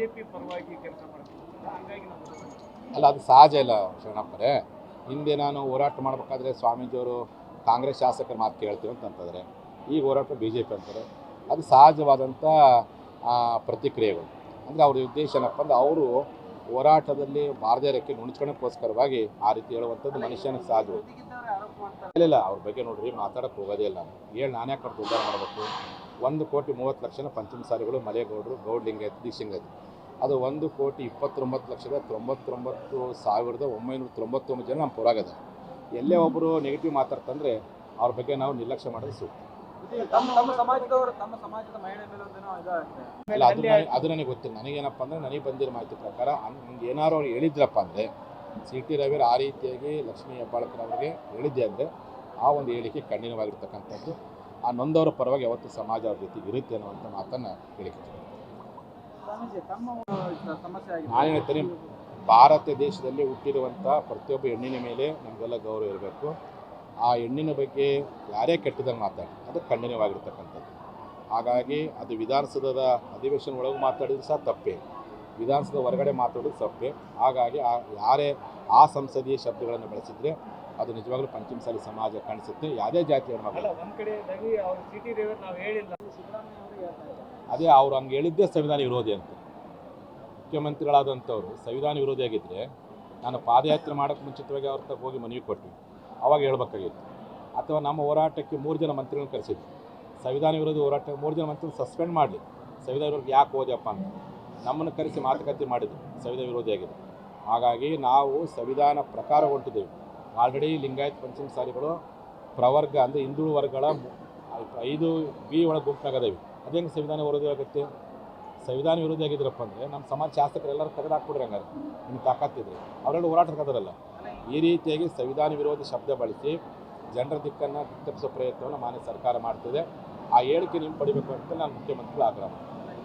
BJP ಪರವಾಗಿ ಕೆಲಸ ಮಾಡ್ತೀವಿ, ಹಾಗಾಗಿ ಅಲ್ಲ, ಅದು ಸಹಜ ಇಲ್ಲ ಶರಣಪ್ಪರೇ. ಹಿಂದೆ ನಾನು ಹೋರಾಟ ಮಾಡಬೇಕಾದ್ರೆ ಸ್ವಾಮೀಜಿಯವರು ಕಾಂಗ್ರೆಸ್ ಶಾಸಕರ ಮಾತು ಕೇಳ್ತೀವಿ ಅಂತಂತಂದರೆ, ಈಗ ಹೋರಾಟ ಬಿ ಜೆ ಪಿ ಅಂತಾರೆ. ಅದು ಸಹಜವಾದಂಥ ಪ್ರತಿಕ್ರಿಯೆಗಳು. ಅಂದರೆ ಅವ್ರ ಉದ್ದೇಶ ಏನಪ್ಪ ಅಂದರೆ ಅವರು ಹೋರಾಟದಲ್ಲಿ ಬಾರದೇ ಇರೋಕ್ಕೆ ನುಣ್ಸ್ಕೊಳ್ಳೋಕ್ಕೋಸ್ಕರವಾಗಿ ಆ ರೀತಿ ಹೇಳುವಂಥದ್ದು ಮನುಷ್ಯನ ಸಹಜ. ಇಲ್ಲ, ಅವ್ರ ಬಗ್ಗೆ ನೋಡ್ರಿ ಮಾತಾಡೋಕ್ಕೆ ಹೋಗೋದೇ ಇಲ್ಲ. ನಾನೇ ಕಟ್ಟು ಉದ್ಧಾರ ಮಾಡಬೇಕು. 1,30,30,00,000 ಪಂಚಮಸಾಲಿಗಳು, ಮಲೆಗೌಡರು, ಗೌಡ್ ಲಿಂಗಾಯತ, ದಿಶಿಂಗಾಯತ. ಅದು 1,29,99,999 ಜನ ನಮ್ಮ ಪುರಾಗದ. ಎಲ್ಲೇ ಒಬ್ಬರು ನೆಗೆಟಿವ್ ಮಾತಾಡ್ತಂದರೆ ಅವ್ರ ಬಗ್ಗೆ ನಾವು ನಿರ್ಲಕ್ಷ್ಯ ಮಾಡೋದು ಸೂಕ್ತ. ಅಲ್ಲ, ಅದು ನನಗೆ ಗೊತ್ತಿಲ್ಲ. ನನಗೇನಪ್ಪ ಅಂದರೆ ನನಗೆ ಬಂದಿರೋ ಮಾಹಿತಿ ಪ್ರಕಾರ ಹಂಗೆ ಏನಾರು ಅವ್ರು ಹೇಳಿದ್ರಪ್ಪ ಅಂದರೆ ಸಿ ಟಿ ರವಿಯವರು ಆ ರೀತಿಯಾಗಿ ಲಕ್ಷ್ಮೀ ಹೆಬ್ಬಾಳ್ಕರ್ ಅವರಿಗೆ ಹೇಳಿದ್ದೆ ಅಂದರೆ ಆ ಒಂದು ಹೇಳಿಕೆ ಖಂಡಿತವಾಗಿರ್ತಕ್ಕಂಥದ್ದು. ಆ ನೊಂದವರ ಪರವಾಗಿ ಯಾವತ್ತೂ ಸಮಾಜ ಅವ್ರ ಜೊತೆಗೆ ಇರುತ್ತೆ ಅನ್ನುವಂಥ ಮಾತನ್ನು ಹೇಳಿಕೆ. ನಾನು ಹೇಳ್ತೀನಿ, ಭಾರತ ದೇಶದಲ್ಲಿ ಹುಟ್ಟಿರುವಂಥ ಪ್ರತಿಯೊಬ್ಬ ಹೆಣ್ಣಿನ ಮೇಲೆ ನಮಗೆಲ್ಲ ಗೌರವ ಇರಬೇಕು. ಆ ಹೆಣ್ಣಿನ ಬಗ್ಗೆ ಯಾರೇ ಕೆಟ್ಟದಂಗೆ ಮಾತಾಡಿ ಅದು ಖಂಡನೀಯವಾಗಿರ್ತಕ್ಕಂಥದ್ದು. ಹಾಗಾಗಿ ಅದು ವಿಧಾನಸೌಧದ ಅಧಿವೇಶನ ಒಳಗೆ ಮಾತಾಡಿದ್ರು ಸಹ ತಪ್ಪೇ, ವಿಧಾನಸೌಧ ಹೊರಗಡೆ ಮಾತಾಡೋದು ತಪ್ಪೇ. ಹಾಗಾಗಿ ಯಾರೇ ಆ ಸಂಸದೀಯ ಶಬ್ದಗಳನ್ನು ಬಳಸಿದರೆ ಅದು ನಿಜವಾಗ್ಲೂ ಪಂಚಮಸಾಲಿ ಸಮಾಜ ಕಾಣಿಸುತ್ತೆ. ಯಾವುದೇ ಜಾತಿಯ ಅದೇ ಅವ್ರು ಹಂಗೆ ಹೇಳಿದ್ದೇ ಸಂವಿಧಾನ ವಿರೋಧಿ ಅಂತ. ಮುಖ್ಯಮಂತ್ರಿಗಳಾದಂಥವ್ರು ಸಂವಿಧಾನ ವಿರೋಧಿಯಾಗಿದ್ದರೆ ನಾನು ಪಾದಯಾತ್ರೆ ಮಾಡೋಕ್ಕೆ ಮುಂಚಿತವಾಗಿ ಅವ್ರ ತಗ ಹೋಗಿ ಮನವಿ ಕೊಟ್ವಿ, ಅವಾಗ ಹೇಳ್ಬೇಕಾಗಿತ್ತು. ಅಥವಾ ನಮ್ಮ ಹೋರಾಟಕ್ಕೆ 3 ಜನ ಮಂತ್ರಿಗಳನ್ನ ಕರೆಸಿದ್ವಿ. ಸಂವಿಧಾನ ವಿರೋಧಿ ಹೋರಾಟ 3 ಜನ ಮಂತ್ರಿಗಳು ಸಸ್ಪೆಂಡ್ ಮಾಡಲಿ, ಸಂವಿಧಾನ ವಿರೋಧಿ ಯಾಕೆ ಹೋದ್ಯಪ್ಪ ಅಂತ ನಮ್ಮನ್ನು ಕರೆಸಿ ಮಾತುಕತೆ ಮಾಡಿದ್ವಿ, ಸಂವಿಧಾನ ವಿರೋಧಿಯಾಗಿದೆ. ಹಾಗಾಗಿ ನಾವು ಸಂವಿಧಾನ ಪ್ರಕಾರ ಹೊರಟಿದ್ದೇವೆ. ಆಲ್ರೆಡಿ ಲಿಂಗಾಯತ ಪಂಚಮಸಾಲಿಗಳು ಪ್ರವರ್ಗ ಅಂದರೆ ಹಿಂದುಳಿದ ವರ್ಗಗಳ 5B ಒಳಗೆ ಗುಂಪಾಗದೇವೆ. ಅದೇಂಗೆ ಸಂವಿಧಾನ ವಿರೋಧಿ ಆಗುತ್ತೆ? ಸಂವಿಧಾನ ವಿರೋಧಿ ಆಗಿದ್ರಪ್ಪ ಅಂದರೆ ನಮ್ಮ ಸಮಾಜ ಶಾಸಕರು ಎಲ್ಲರೂ ತೆಗೆದು ಹಾಕ್ಬಿಡ್ರಿ. ಹಂಗಾರೆ ನಿಮ್ಗೆ ತಾಕತ್ತಿದ್ರೆ ಅವರೆಲ್ಲ ಹೋರಾಟಕ್ಕೆ ಕದರಲ್ಲ. ಈ ರೀತಿಯಾಗಿ ಸಂವಿಧಾನ ವಿರೋಧಿ ಶಬ್ದ ಬಳಸಿ ಜನರ ದಿಕ್ಕನ್ನು ತಪ್ಪಿಸೋ ಪ್ರಯತ್ನವನ್ನು ಮಾನ್ಯ ಸರ್ಕಾರ ಮಾಡ್ತಿದೆ. ಆ ಹೇಳಿಕೆ ನೀವು ಪಡಿಬೇಕು ಅಂತ ನಾನು ಮುಖ್ಯಮಂತ್ರಿಗಳು ಆಗ್ರಹ ಮಾಡ್ತೀನಿ.